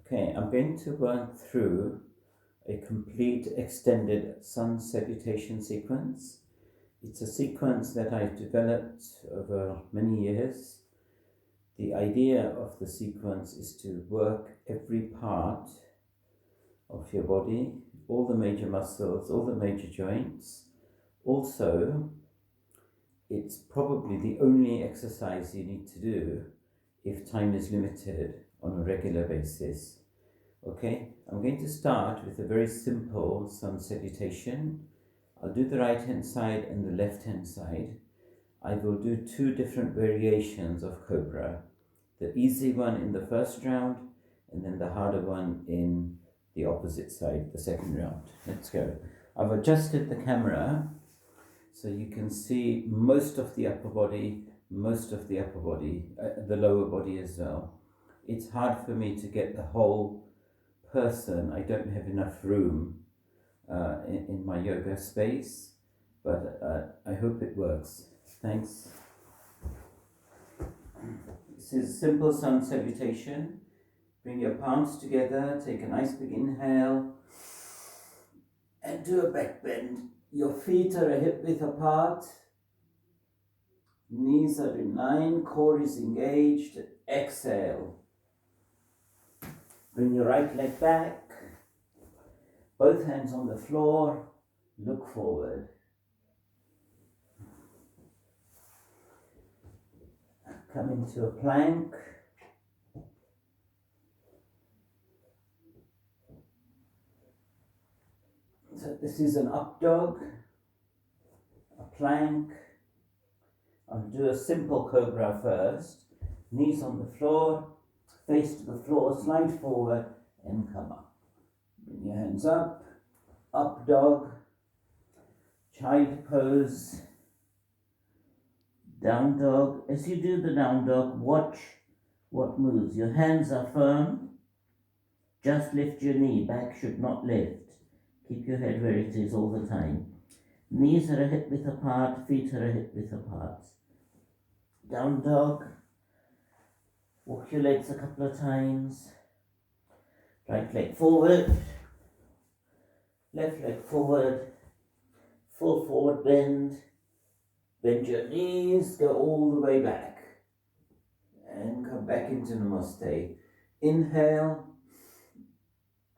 Okay, I'm going to work through a complete extended Sun Salutation sequence. It's a sequence that I've developed over many years. The idea of the sequence is to work every part of your body, all the major muscles, all the major joints. Also, it's probably the only exercise you need to do if time is limited on a regular basis. Okay, I'm going to start with a very simple Sun Salutation. I'll do the right hand side and the left hand side. I will do two different variations of Cobra. The easy one in the first round and then the harder one in the opposite side, the second round. Let's go. I've adjusted the camera so you can see most of the upper body, the lower body as well. It's hard for me to get the whole person. I don't have enough room in my yoga space, but I hope it works. Thanks. This is simple Sun Salutation. Bring your palms together, take a nice big inhale, and do a back bend. Your feet are a hip width apart, knees are in line, core is engaged. Exhale. Bring your right leg back, both hands on the floor, look forward. Come into a plank. So this is an up dog, a plank. I'll do a simple Cobra first. Knees on the floor, face to the floor, slide forward and come up. Bring your hands up dog, child pose, down dog. As you do the down dog, watch what moves. Your hands are firm, just lift your knee, back should not lift. Keep your head where it is all the time. Knees are a hip width apart, feet are a hip width apart. Down dog. Walk your legs a couple of times. Right leg forward. Left leg forward. Full forward bend. Bend your knees, go all the way back. And come back into Namaste. Inhale.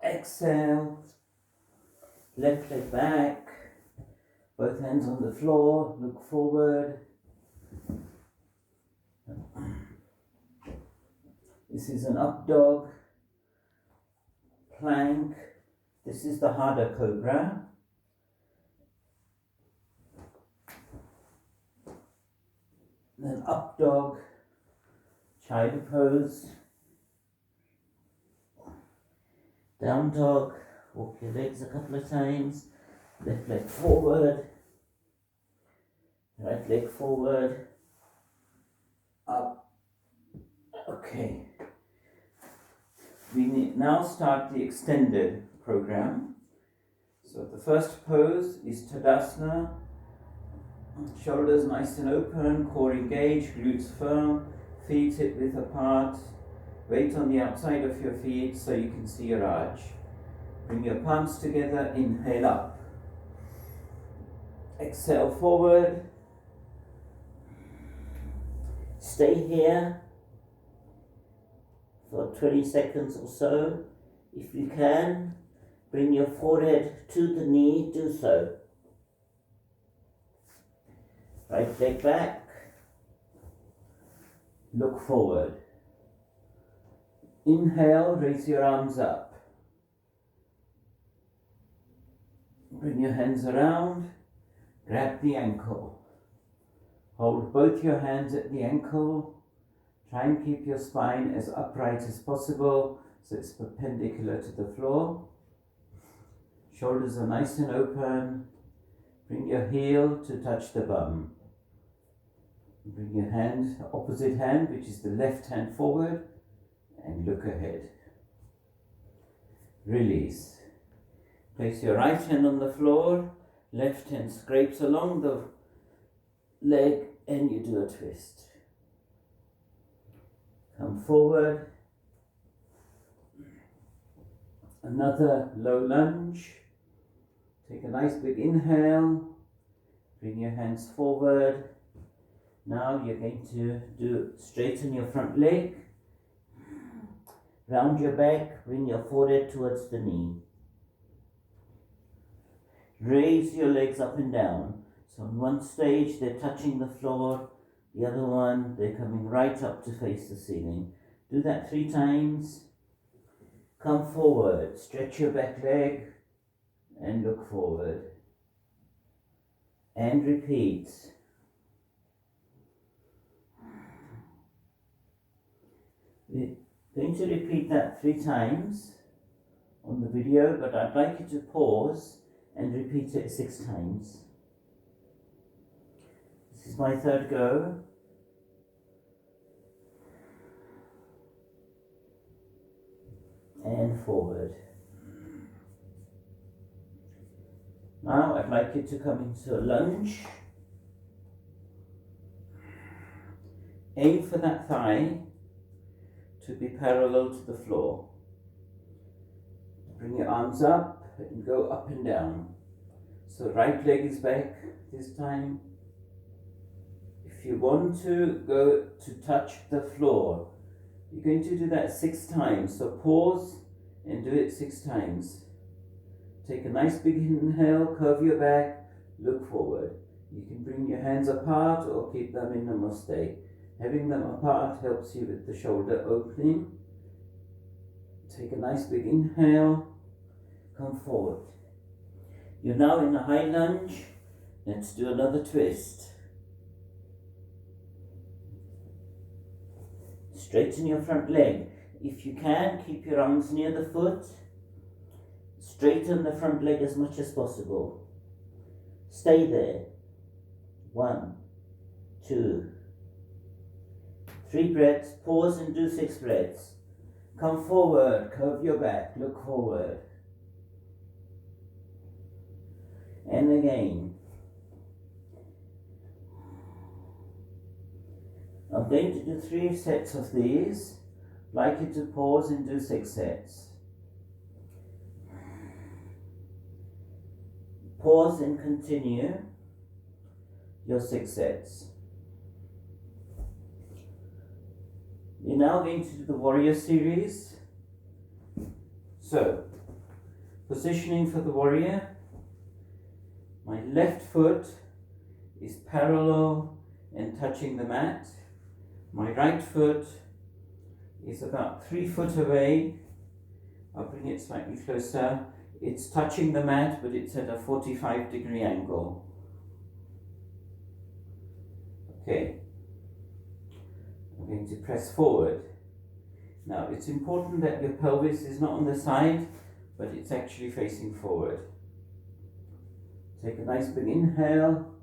Exhale. Left leg back, both hands on the floor, look forward. This is an up dog, plank. This is the harder Cobra. Then up dog, child pose, down dog. Walk your legs a couple of times. Left leg forward. Right leg forward. Up. Okay. We now start the extended program. So the first pose is Tadasana. Shoulders nice and open, core engaged, glutes firm, feet hip width apart. Weight on the outside of your feet so you can see your arch. Bring your palms together, inhale up. Exhale forward. Stay here for 20 seconds or so. If you can, bring your forehead to the knee, do so. Right leg back. Look forward. Inhale, raise your arms up. Bring your hands around, grab the ankle. Hold both your hands at the ankle. Try and keep your spine as upright as possible so it's perpendicular to the floor. Shoulders are nice and open. Bring your heel to touch the bum. Bring your hand, opposite hand, which is the left hand forward, and look ahead. Release. Place your right hand on the floor, left hand scrapes along the leg, and you do a twist. Come forward. Another low lunge. Take a nice big inhale. Bring your hands forward. Now you're going to straighten your front leg. Round your back. Bring your forehead towards the knee. Raise your legs up and down. So on one stage they're touching the floor. The other one they're coming right up to face the ceiling. Do that 3 times. Come forward, stretch your back leg and look forward. And repeat. We're going to repeat that 3 times on the video, but I'd like you to pause and repeat it 6 times. This is my 3rd go. And forward. Now I'd like you to come into a lunge. Aim for that thigh to be parallel to the floor. Bring your arms up and go up and down. So right leg is back this time. If you want to go to touch the floor, you're going to do that 6 times. So pause and do it 6 times. Take a nice big inhale, curve your back, look forward. You can bring your hands apart or keep them in Namaste. Having them apart helps you with the shoulder opening. Take a nice big inhale, come forward. You're now in a high lunge. Let's do another twist. Straighten your front leg. If you can, keep your arms near the foot. Straighten the front leg as much as possible. Stay there. 1, 2, 3 breaths. Pause and do 6 breaths. Come forward, curve your back, look forward. And again. I'm going to do 3 sets of these. I'd like you to pause and do 6 sets. Pause and continue your 6 sets. You're now going to do the warrior series. So, positioning for the warrior. My left foot is parallel and touching the mat. My right foot is about 3 foot away. I'll bring it slightly closer. It's touching the mat, but it's at a 45-degree angle. Okay. I'm going to press forward. Now, it's important that your pelvis is not on the side, but it's actually facing forward. Take a nice big inhale.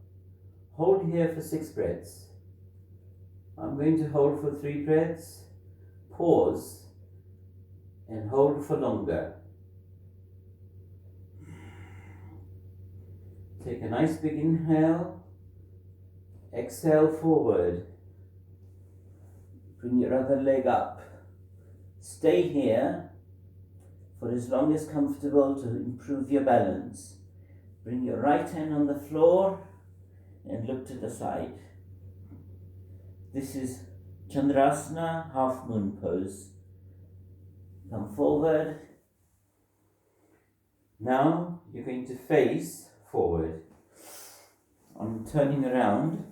Hold here for 6 breaths. I'm going to hold for 3 breaths. Pause and hold for longer. Take a nice big inhale. Exhale forward. Bring your other leg up. Stay here for as long as comfortable to improve your balance. Bring your right hand on the floor and look to the side. This is Chandrasana, half moon pose. Come forward. Now you're going to face forward. I'm turning around.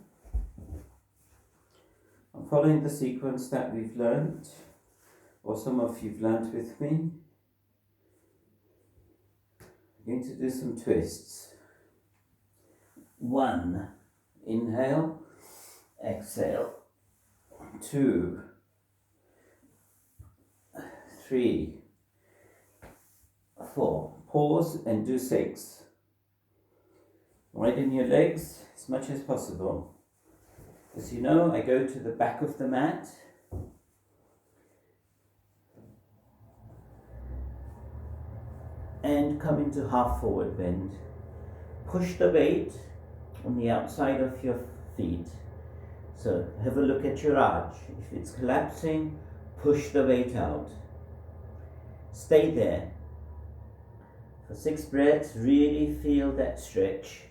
I'm following the sequence that we've learnt, or some of you've learnt with me. I'm going to do some twists. 1, inhale, exhale. 2, 3, 4. Pause and do 6. Widen your legs as much as possible. As you know, I go to the back of the mat. And come into half forward bend. Push the weight on the outside of your feet. So have a look at your arch. If it's collapsing, push the weight out. Stay there. For 6 breaths, really feel that stretch.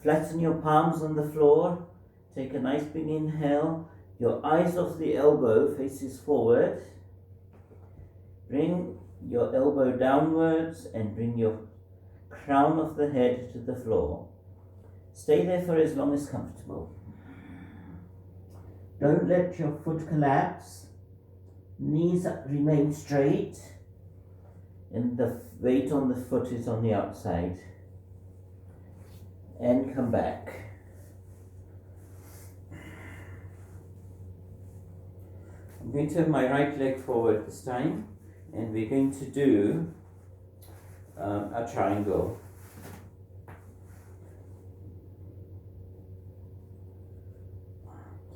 Flatten your palms on the floor. Take a nice big inhale. Your eyes off the elbow faces forward. Bring your elbow downwards and bring your crown of the head to the floor. Stay there for as long as comfortable. Don't let your foot collapse. Knees remain straight and the weight on the foot is on the outside. And come back. I'm going to have my right leg forward this time, and we're going to do a triangle.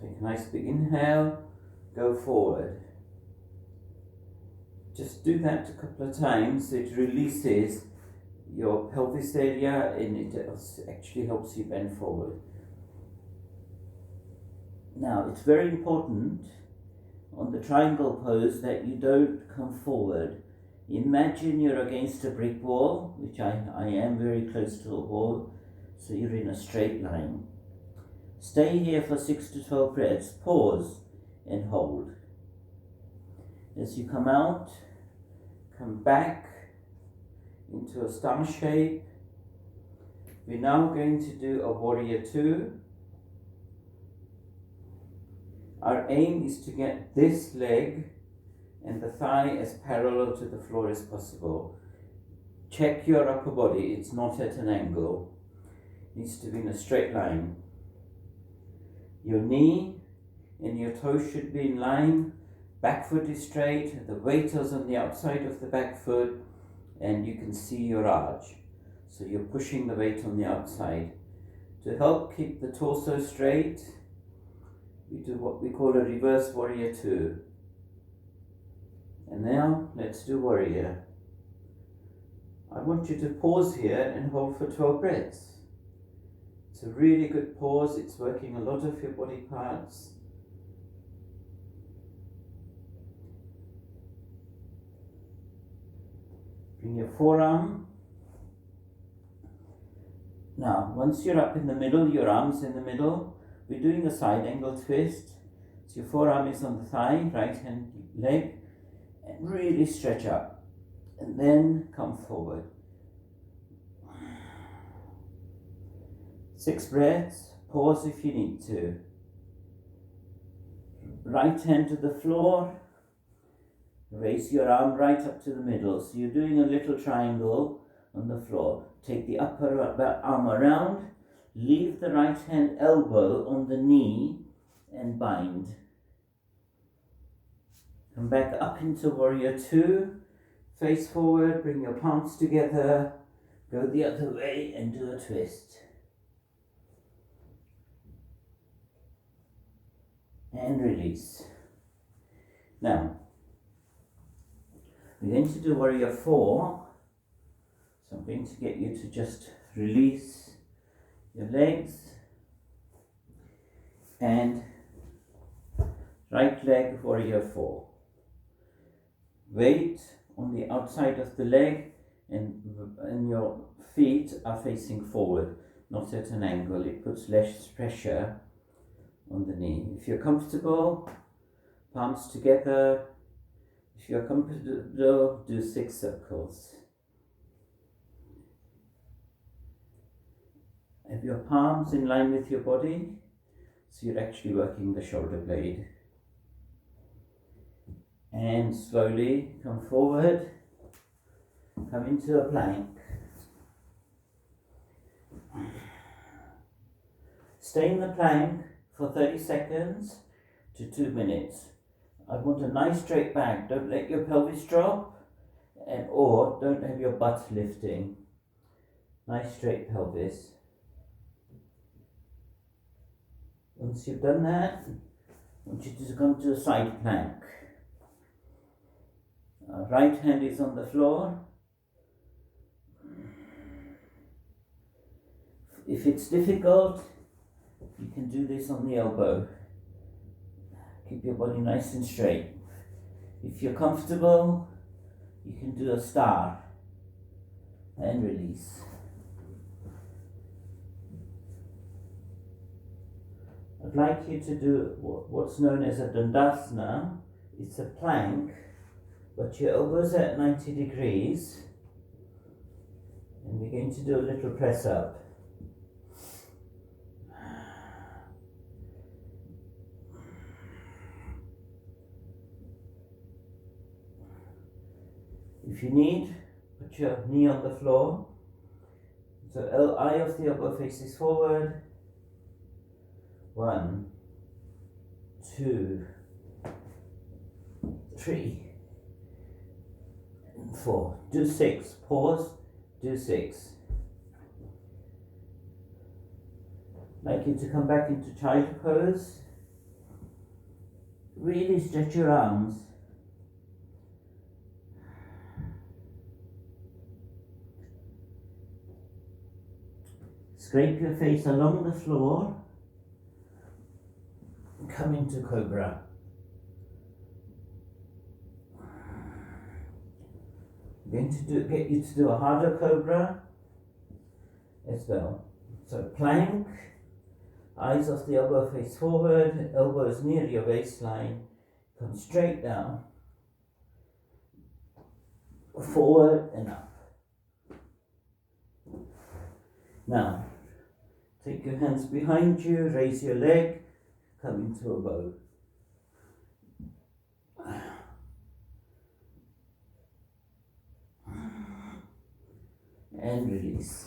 Take a nice big inhale, go forward. Just do that a couple of times so it releases your pelvis area and it actually helps you bend forward. Now, it's very important on the triangle pose that you don't come forward. Imagine you're against a brick wall, which I am very close to a wall, so you're in a straight line. Stay here for 6 to 12 breaths, pause and hold. As you come out, come back into a star shape. We're now going to do a warrior 2. Our aim is to get this leg and the thigh as parallel to the floor as possible. Check your upper body, it's not at an angle. It needs to be in a straight line. Your knee and your toes should be in line. Back foot is straight, the weight is on the outside of the back foot, and you can see your arch. So you're pushing the weight on the outside. To help keep the torso straight, we do what we call a reverse warrior 2. And now let's do warrior. I want you to pause here and hold for 12 breaths. It's a really good pause, it's working a lot of your body parts. Bring your forearm. Now, once you're up in the middle, your arm's in the middle, we're doing a side angle twist. So your forearm is on the thigh, right hand leg, and really stretch up. And then come forward. 6 breaths, pause if you need to. Right hand to the floor. Raise your arm right up to the middle. So you're doing a little triangle on the floor. Take the upper arm around. Leave the right hand elbow on the knee and bind. Come back up into warrior 2. Face forward, bring your palms together. Go the other way and do a twist. And release. Now, we're going to do warrior 4. So I'm going to get you to just release your legs and right leg warrior 4. Weight on the outside of the leg and your feet are facing forward, not at an angle. It puts less pressure on the knee. If you're comfortable, palms together. If you're comfortable, do 6 circles. Have your palms in line with your body, so you're actually working the shoulder blade. And slowly come forward, come into a plank. Stay in the plank for 30 seconds to 2 minutes. I want a nice straight back. Don't let your pelvis drop, or don't have your butt lifting. Nice straight pelvis. Once you've done that, I want you to come to a side plank. Right hand is on the floor. If it's difficult, you can do this on the elbow. Keep your body nice and straight. If you're comfortable, you can do a star. and release. I'd like you to do what's known as a dandasana. It's a plank, but your elbows are at 90 degrees, and we're going to do a little press up. If you need, put your knee on the floor. So eye of the elbow faces forward. 1, 2, 3, and 4. Do 6. Pause. Do 6. I'd like you to come back into child pose. Really stretch your arms. Scrape your face along the floor. Come into cobra. I'm going to get you to do a harder cobra as well. So plank, eyes of the elbow face forward, elbows near your waistline, come straight down, forward and up. Now, take your hands behind you, raise your leg, come into a bow. And release.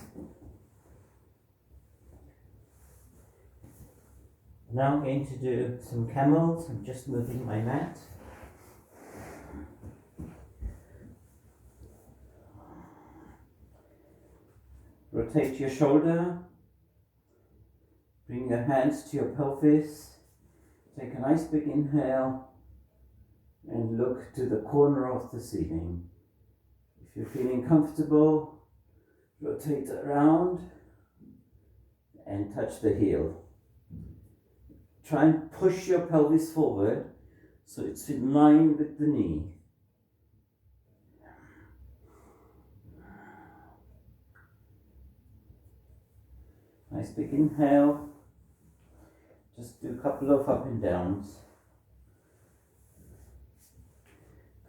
Now I'm going to do some camels. I'm just moving my mat. Rotate your shoulder. Bring your hands to your pelvis. Take a nice big inhale and look to the corner of the ceiling. If you're feeling comfortable, rotate around and touch the heel. Try and push your pelvis forward so it's in line with the knee. Nice big inhale. Just do a couple of up and downs.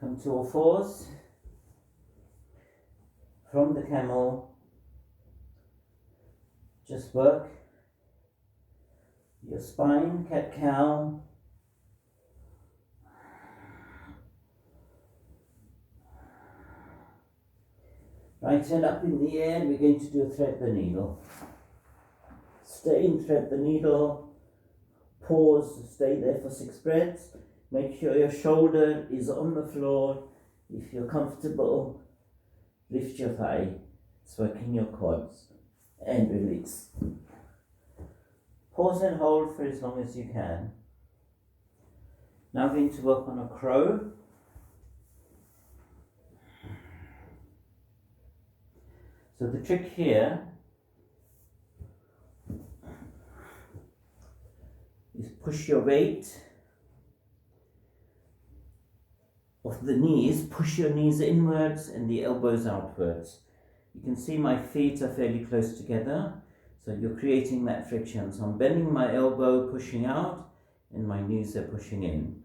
Come to all fours. From the camel, just work your spine, cat-cow. Right hand up in the air, and we're going to do a thread the needle. Stay in thread the needle, pause, stay there for 6 breaths. Make sure your shoulder is on the floor. If you're comfortable, lift your thigh, it's working your quads, and release. Pause and hold for as long as you can. Now we're going to work on a crow. So the trick here is push your weight of the knees, push your knees inwards and the elbows outwards. You can see my feet are fairly close together, so you're creating that friction. So I'm bending my elbow, pushing out, and my knees are pushing in.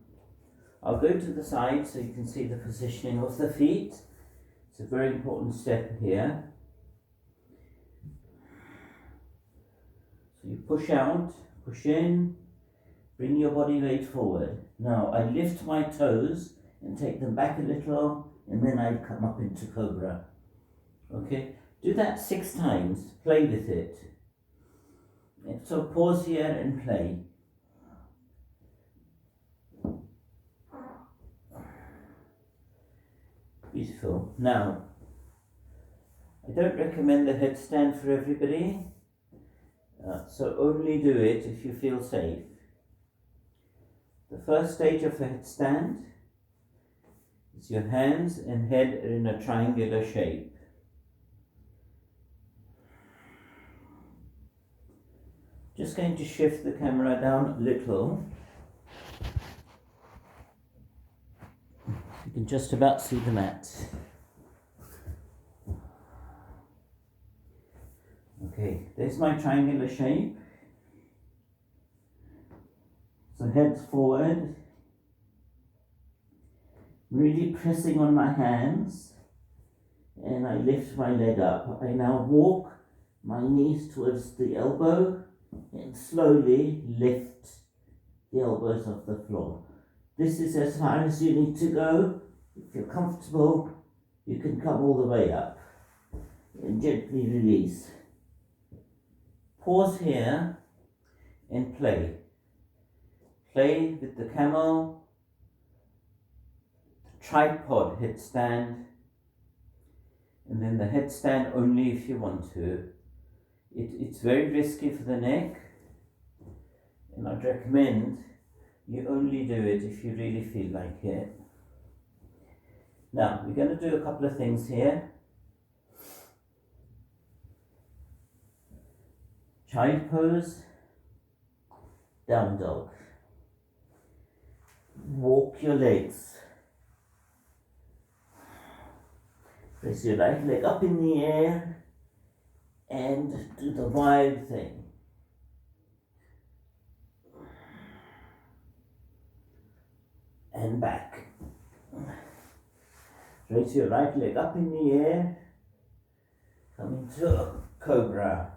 I'll go to the side so you can see the positioning of the feet. It's a very important step here. So you push out, push in, bring your body weight forward. Now I lift my toes and take them back a little, and then I come up into cobra. Okay, do that 6 times, play with it. And so pause here and play. Beautiful. Now, I don't recommend the headstand for everybody, so only do it if you feel safe. The first stage of a headstand is your hands and head are in a triangular shape. Just going to shift the camera down a little. You can just about see the mat. There's my triangular shape. So head forward, really pressing on my hands, and I lift my leg up. I now walk my knees towards the elbow and slowly lift the elbows off the floor. This is as far as you need to go. If you're comfortable, you can come all the way up and gently release. Pause here and play. Play with the camel, tripod headstand, and then the headstand only if you want to. It's very risky for the neck, and I'd recommend you only do it if you really feel like it. Now, we're going to do a couple of things here. Child pose, down dog. Walk your legs. Press your right leg up in the air and do the wide thing. And back. Raise your right leg up in the air. Come into a cobra.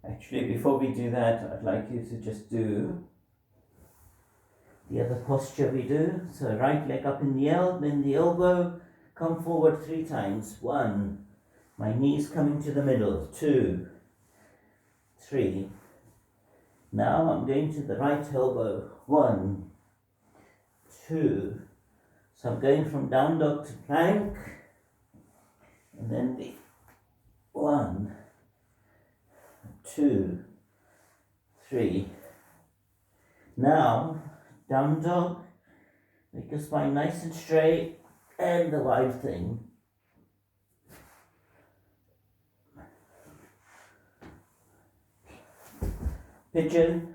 Actually, before we do that, I'd like you to just do the other posture we do. So right leg up in the air, bend the elbow, come forward 3 times. 1, my knees coming to the middle. 2, 3. Now I'm going to the right elbow. 1, 2. So I'm going from down dog to plank, and then the 1, 2, 3. Now, down dog, make your spine nice and straight, and the wide thing. Pigeon,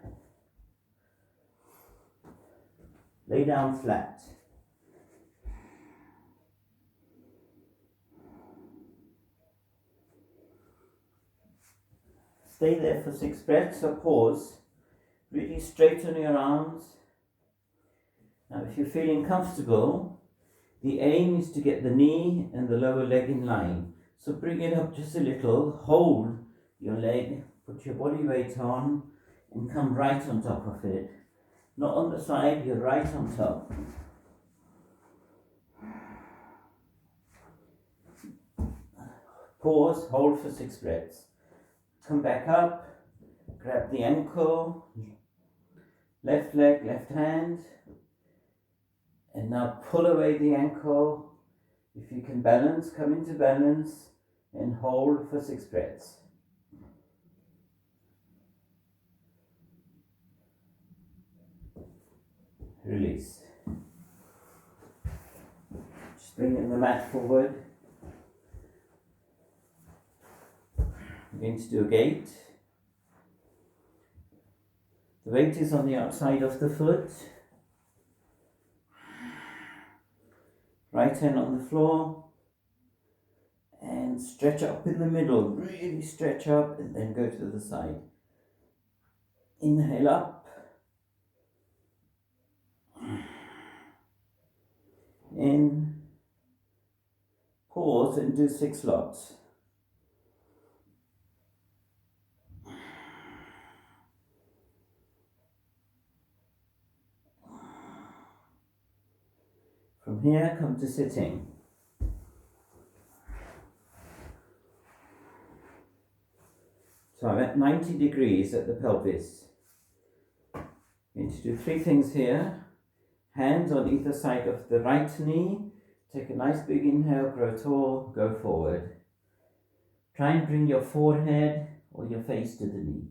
lay down flat. Stay there for 6 breaths or pause. Really straighten your arms. Now if you're feeling comfortable, the aim is to get the knee and the lower leg in line. So bring it up just a little, hold your leg, put your body weight on, and come right on top of it. Not on the side, you're right on top. Pause, hold for 6 breaths. Come back up, grab the ankle, left leg, left hand, and now pull away the ankle. If you can balance, come into balance and hold for 6 breaths. Release. Just bring in the mat forward. I'm going to do a gate. The weight is on the outside of the foot. Right hand on the floor. And stretch up in the middle. Really stretch up and then go to the side. Inhale up. In. Pause and do 6 lots. From here, come to sitting. So I'm at 90 degrees at the pelvis. I'm going to do 3 things here. Hands on either side of the right knee. Take a nice big inhale, grow tall, go forward. Try and bring your forehead or your face to the knee.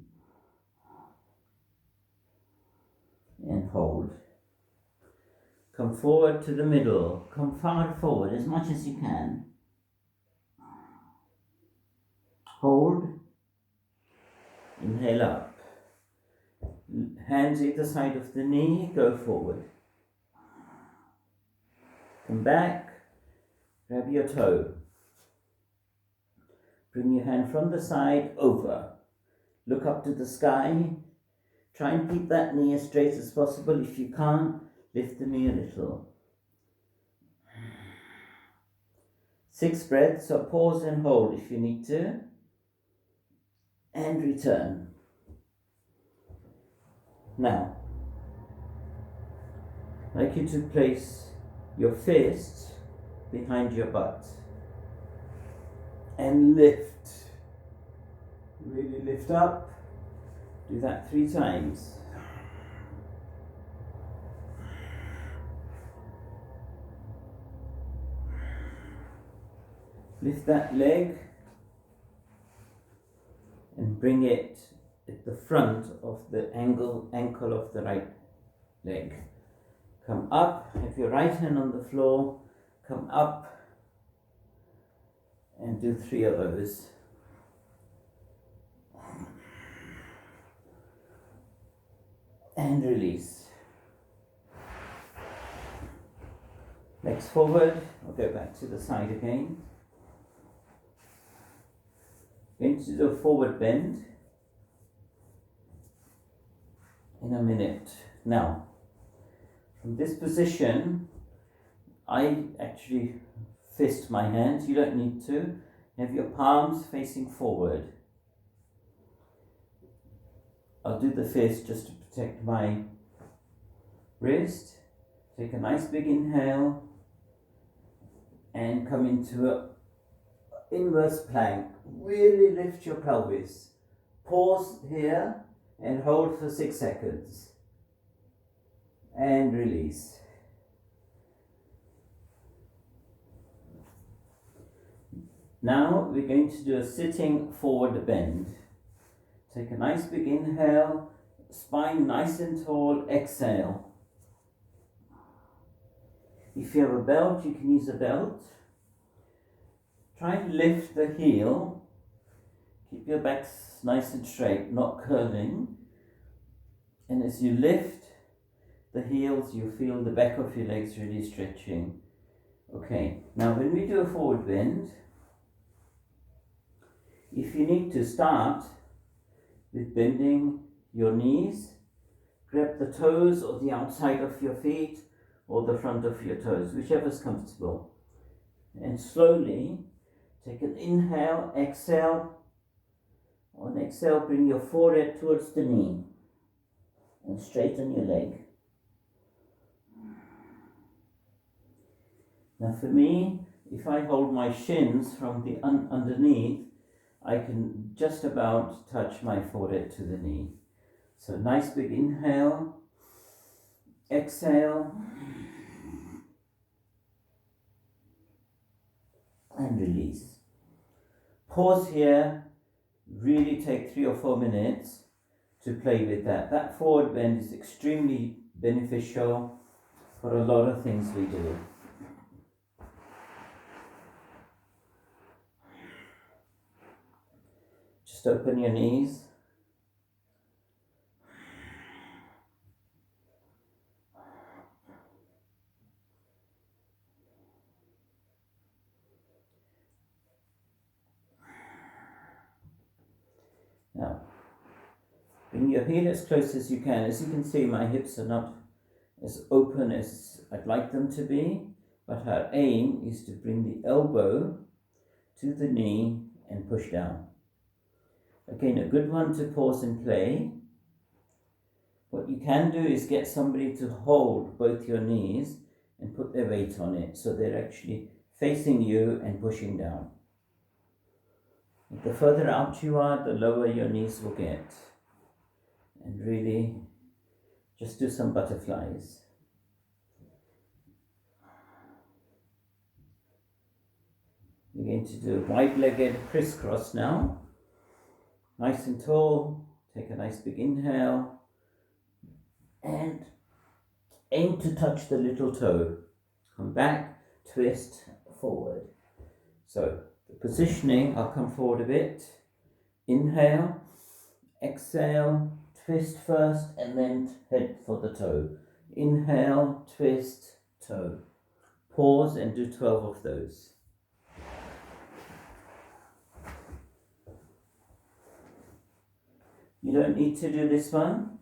And hold. Come forward to the middle. Come far forward as much as you can. Hold. Inhale up. Hands either side of the knee, go forward. Come back. Grab your toe. Bring your hand from the side over. Look up to the sky. Try and keep that knee as straight as possible. If you can't, lift the knee a little. 6 breaths, so pause and hold if you need to. And return. Now, I'd like you to place your fist behind your butt and lift. Really lift up. Do that 3 times. Lift that leg and bring it at the front of the ankle of the right leg. Come up, have your right hand on the floor, come up and do 3 of those. And release. Legs forward, I'll go back to the side again. Going to do a forward bend in a minute. Now, from this position, I actually fist my hands. You don't need to. Have your palms facing forward. I'll do the fist just to protect my wrist. Take a nice big inhale and come into a inverse plank. Really lift your pelvis. Pause here and hold for 6 seconds. And release. Now we're going to do a sitting forward bend. Take a nice big inhale, spine nice and tall, exhale. If you have a belt, you can use a belt. Try and lift the heel. Keep your back nice and straight, not curling. And as you lift the heels, you feel the back of your legs really stretching. Okay, now when we do a forward bend, if you need to start with bending your knees, grab the toes or the outside of your feet or the front of your toes, whichever is comfortable. And slowly take an inhale, exhale. On exhale, bring your forehead towards the knee and straighten your leg. Now for me, if I hold my shins from the underneath, I can just about touch my forehead to the knee. So nice big inhale, exhale, and release. Pause here, really take 3 or 4 minutes to play with that. That forward bend is extremely beneficial for a lot of things we do. Just open your knees. Now, bring your heel as close as you can. As you can see, my hips are not as open as I'd like them to be, but our aim is to bring the elbow to the knee and push down. Again, a good one to pause and play. What you can do is get somebody to hold both your knees and put their weight on it, so they're actually facing you and pushing down. The further out you are, the lower your knees will get. And really, just do some butterflies. We're going to do a wide-legged crisscross now. Nice and tall. Take a nice big inhale. And aim to touch the little toe. Come back, twist, forward. So, the positioning, I'll come forward a bit. Inhale, exhale, twist first, and then head for the toe. Inhale, twist, toe. Pause and do 12 of those. You don't need to do this one.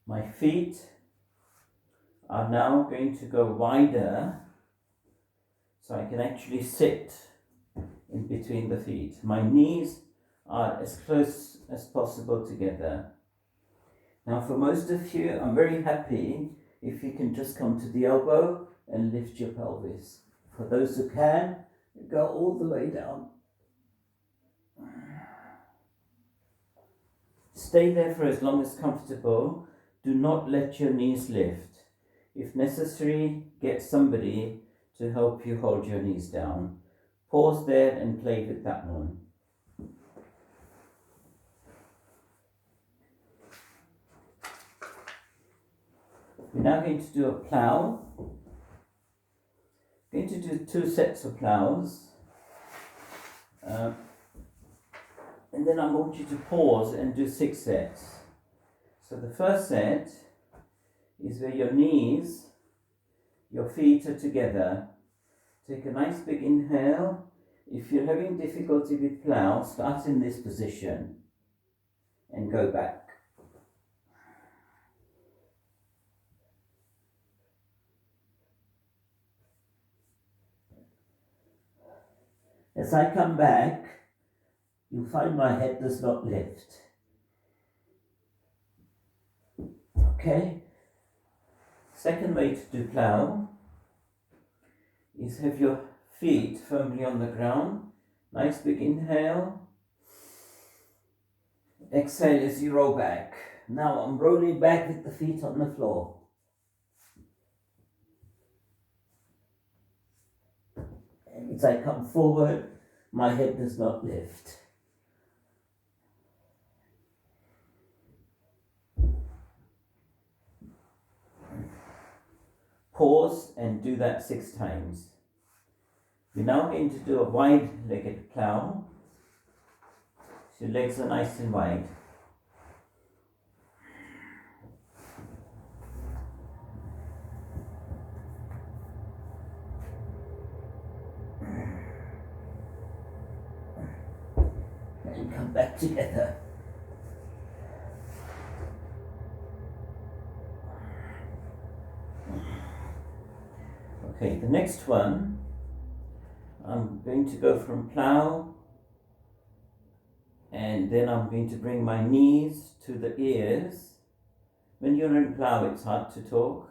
My feet are now going to go wider so I can actually sit in between the feet. My knees are as close as possible together. Now for most of you, I'm very happy if you can just come to the elbow and lift your pelvis. For those who can, go all the way down. Stay there for as long as comfortable. Do not let your knees lift. If necessary, get somebody to help you hold your knees down. Pause there and play with that one. We're now going to do a plow. We're going to do 2 sets of plows. And then I want you to pause and do 6 sets. So the first set is where your knees, your feet are together. Take a nice big inhale. If you're having difficulty with plow, start in this position and go back. As I come back, you'll find my head does not lift. Okay? Second way to do plow is have your feet firmly on the ground. Nice big inhale. Exhale as you roll back. Now I'm rolling back with the feet on the floor. And as I come forward, my head does not lift. Pause and do that 6 times. We're now going to do a wide-legged plow. So your legs are nice and wide. And come back together. Okay, the next one, I'm going to go from plow, and then I'm going to bring my knees to the ears. When you're in plow, it's hard to talk,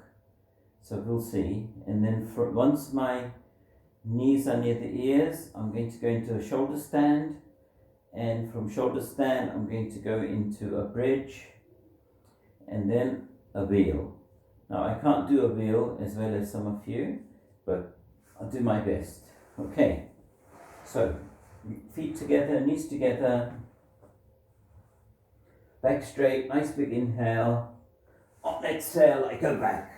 so we'll see. And then once my knees are near the ears, I'm going to go into a shoulder stand, and from shoulder stand, I'm going to go into a bridge, and then a wheel. Now, I can't do a wheel as well as some of you, but I'll do my best. Okay, so feet together, knees together, back straight, nice big inhale. On exhale, I go back.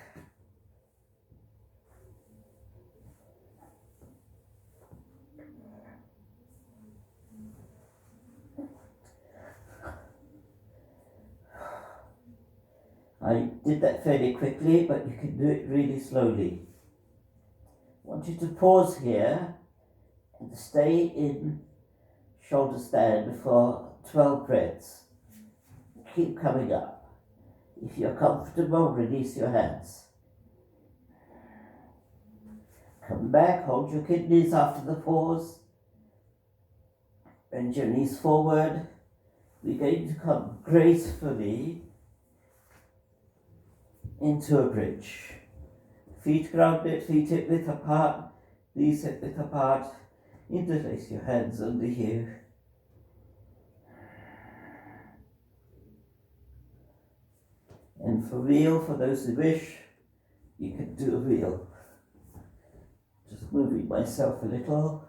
I did that fairly quickly, but you can do it really slowly. I want you to pause here and stay in shoulder stand for 12 breaths. Keep coming up. If you're comfortable, release your hands. Come back, hold your kidneys after the pause. Bend your knees forward. We're going to come gracefully into a bridge. Feet grounded, feet hip width apart, knees hip width apart. Interlace your hands under you. And for wheel, for those who wish, you can do a wheel. Just moving myself a little.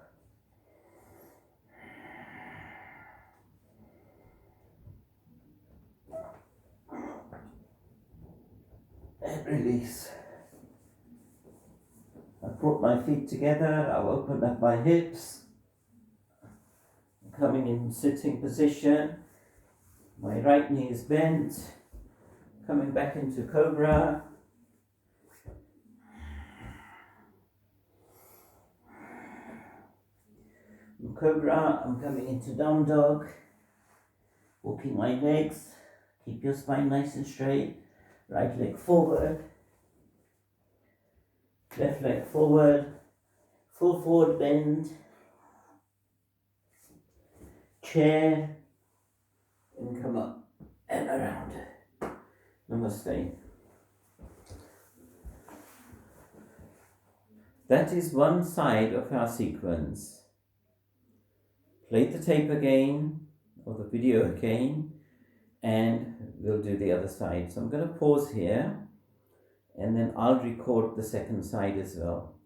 And release. I've brought my feet together, I'll open up my hips. Coming in sitting position. My right knee is bent. Coming back into cobra. From cobra, I'm coming into down dog. Walking my legs, keep your spine nice and straight. Right leg forward, left leg forward, full forward bend, chair, and come up and around. Namaste. That is one side of our sequence. Play the tape again, or the video again, and we'll do the other side. So I'm going to pause here, and then I'll record the second side as well.